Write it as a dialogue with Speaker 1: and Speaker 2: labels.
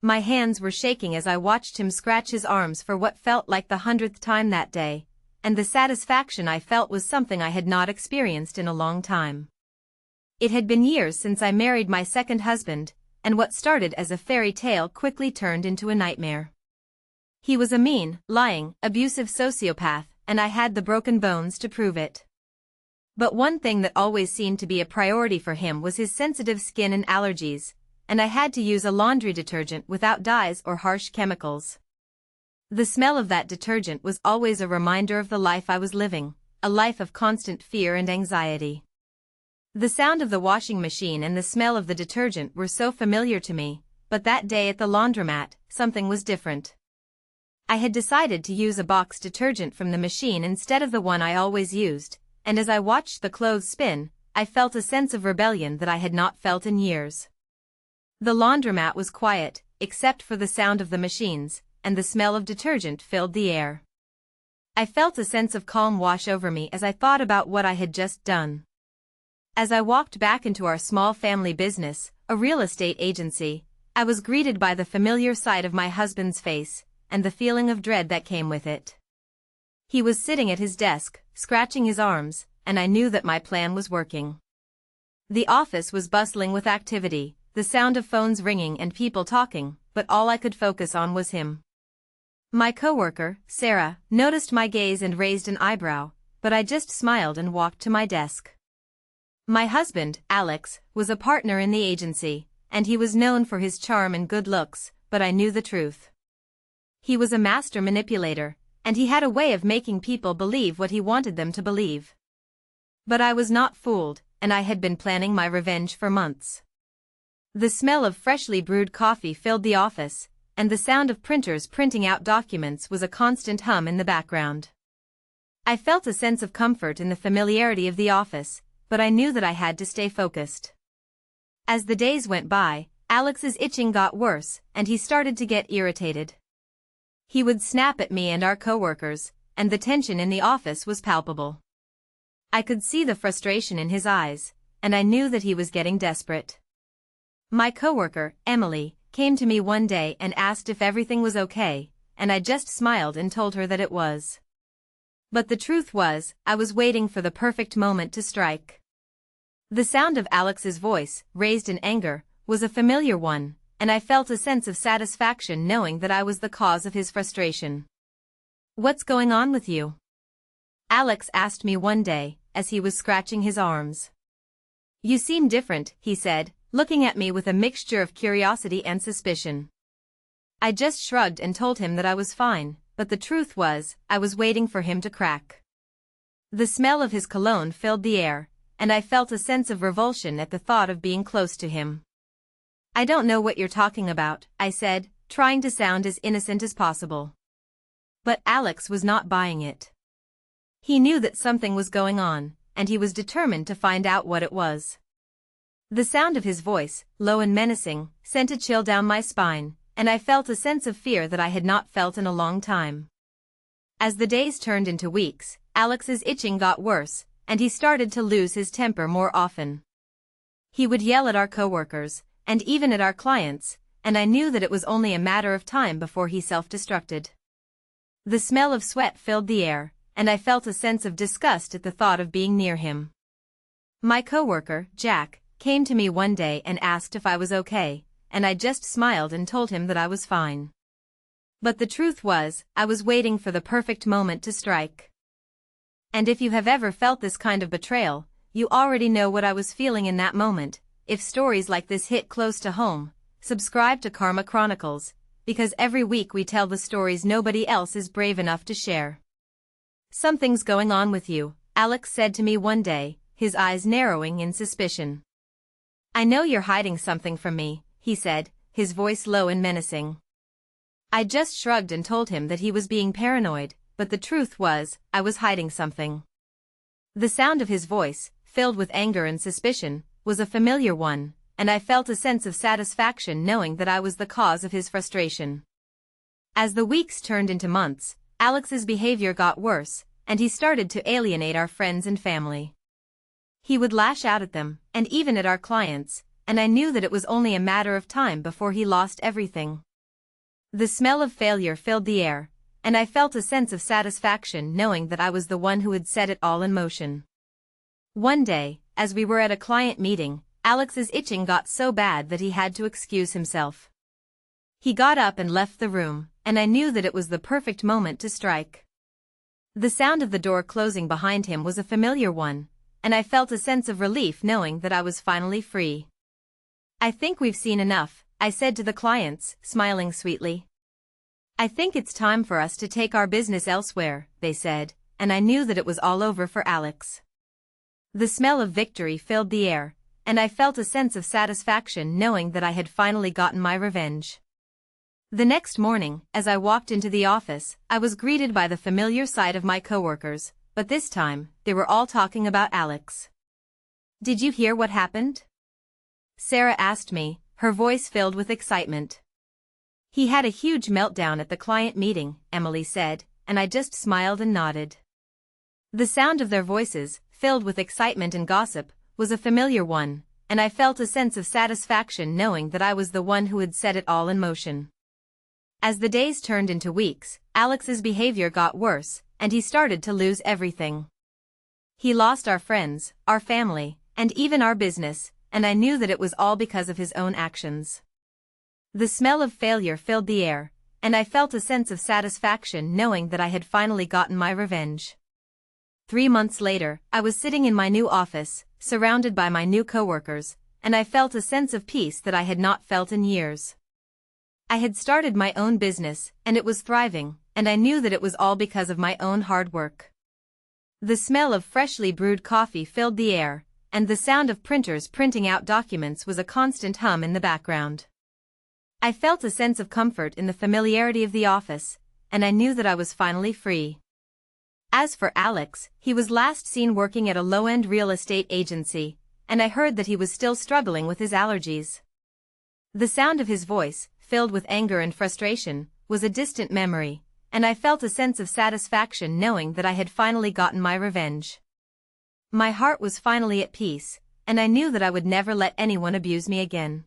Speaker 1: My hands were shaking as I watched him scratch his arms for what felt like the 100th time that day, and the satisfaction I felt was something I had not experienced in a long time. It had been years since I married my second husband, and what started as a fairy tale quickly turned into a nightmare. He was a mean, lying, abusive sociopath, and I had the broken bones to prove it. But one thing that always seemed to be a priority for him was his sensitive skin and allergies, and I had to use a laundry detergent without dyes or harsh chemicals. The smell of that detergent was always a reminder of the life I was living, a life of constant fear and anxiety. The sound of the washing machine and the smell of the detergent were so familiar to me, but that day at the laundromat, something was different. I had decided to use a box detergent from the machine instead of the one I always used, and as I watched the clothes spin, I felt a sense of rebellion that I had not felt in years. The laundromat was quiet, except for the sound of the machines, and the smell of detergent filled the air. I felt a sense of calm wash over me as I thought about what I had just done. As I walked back into our small family business, a real estate agency, I was greeted by the familiar sight of my husband's face, and the feeling of dread that came with it. He was sitting at his desk, scratching his arms, and I knew that my plan was working. The office was bustling with activity, the sound of phones ringing and people talking, but all I could focus on was him. My coworker, Sarah, noticed my gaze and raised an eyebrow, but I just smiled and walked to my desk. My husband, Alex, was a partner in the agency, and he was known for his charm and good looks, but I knew the truth. He was a master manipulator, and he had a way of making people believe what he wanted them to believe. But I was not fooled, and I had been planning my revenge for months. The smell of freshly brewed coffee filled the office, and the sound of printers printing out documents was a constant hum in the background. I felt a sense of comfort in the familiarity of the office, but I knew that I had to stay focused. As the days went by, Alex's itching got worse, and he started to get irritated. He would snap at me and our coworkers, and the tension in the office was palpable. I could see the frustration in his eyes, and I knew that he was getting desperate. My coworker, Emily, came to me one day and asked if everything was okay, and I just smiled and told her that it was. But the truth was, I was waiting for the perfect moment to strike. The sound of Alex's voice, raised in anger, was a familiar one, and I felt a sense of satisfaction knowing that I was the cause of his frustration. "What's going on with you?" Alex asked me one day, as he was scratching his arms. "You seem different," he said, looking at me with a mixture of curiosity and suspicion. I just shrugged and told him that I was fine, but the truth was, I was waiting for him to crack. The smell of his cologne filled the air, and I felt a sense of revulsion at the thought of being close to him. "I don't know what you're talking about," I said, trying to sound as innocent as possible. But Alex was not buying it. He knew that something was going on, and he was determined to find out what it was. The sound of his voice, low and menacing, sent a chill down my spine, and I felt a sense of fear that I had not felt in a long time. As the days turned into weeks, Alex's itching got worse, and he started to lose his temper more often. He would yell at our coworkers, and even at our clients, and I knew that it was only a matter of time before he self-destructed. The smell of sweat filled the air, and I felt a sense of disgust at the thought of being near him. My coworker, Jack, came to me one day and asked if I was okay, and I just smiled and told him that I was fine. But the truth was, I was waiting for the perfect moment to strike. And if you have ever felt this kind of betrayal, you already know what I was feeling in that moment. If stories like this hit close to home, subscribe to Karma Chronicles, because every week we tell the stories nobody else is brave enough to share. "Something's going on with you," Alex said to me one day, his eyes narrowing in suspicion. "I know you're hiding something from me," he said, his voice low and menacing. I just shrugged and told him that he was being paranoid, but the truth was, I was hiding something. The sound of his voice, filled with anger and suspicion, was a familiar one, and I felt a sense of satisfaction knowing that I was the cause of his frustration. As the weeks turned into months, Alex's behavior got worse, and he started to alienate our friends and family. He would lash out at them, and even at our clients, and I knew that it was only a matter of time before he lost everything. The smell of failure filled the air, and I felt a sense of satisfaction knowing that I was the one who had set it all in motion. One day, as we were at a client meeting, Alex's itching got so bad that he had to excuse himself. He got up and left the room, and I knew that it was the perfect moment to strike. The sound of the door closing behind him was a familiar one, and I felt a sense of relief knowing that I was finally free. "I think we've seen enough," I said to the clients, smiling sweetly. "I think it's time for us to take our business elsewhere," they said, and I knew that it was all over for Alex. The smell of victory filled the air, and I felt a sense of satisfaction knowing that I had finally gotten my revenge. The next morning, as I walked into the office, I was greeted by the familiar sight of my coworkers, but this time, they were all talking about Alex. "Did you hear what happened?" Sarah asked me, her voice filled with excitement. "He had a huge meltdown at the client meeting," Emily said, and I just smiled and nodded. The sound of their voices, filled with excitement and gossip, was a familiar one, and I felt a sense of satisfaction knowing that I was the one who had set it all in motion. As the days turned into weeks, Alex's behavior got worse, and he started to lose everything. He lost our friends, our family, and even our business, and I knew that it was all because of his own actions. The smell of failure filled the air, and I felt a sense of satisfaction knowing that I had finally gotten my revenge. 3 months later, I was sitting in my new office, surrounded by my new coworkers, and I felt a sense of peace that I had not felt in years. I had started my own business, and it was thriving, and I knew that it was all because of my own hard work. The smell of freshly brewed coffee filled the air, and the sound of printers printing out documents was a constant hum in the background. I felt a sense of comfort in the familiarity of the office, and I knew that I was finally free. As for Alex, he was last seen working at a low-end real estate agency, and I heard that he was still struggling with his allergies. The sound of his voice, filled with anger and frustration, was a distant memory, and I felt a sense of satisfaction knowing that I had finally gotten my revenge. My heart was finally at peace, and I knew that I would never let anyone abuse me again.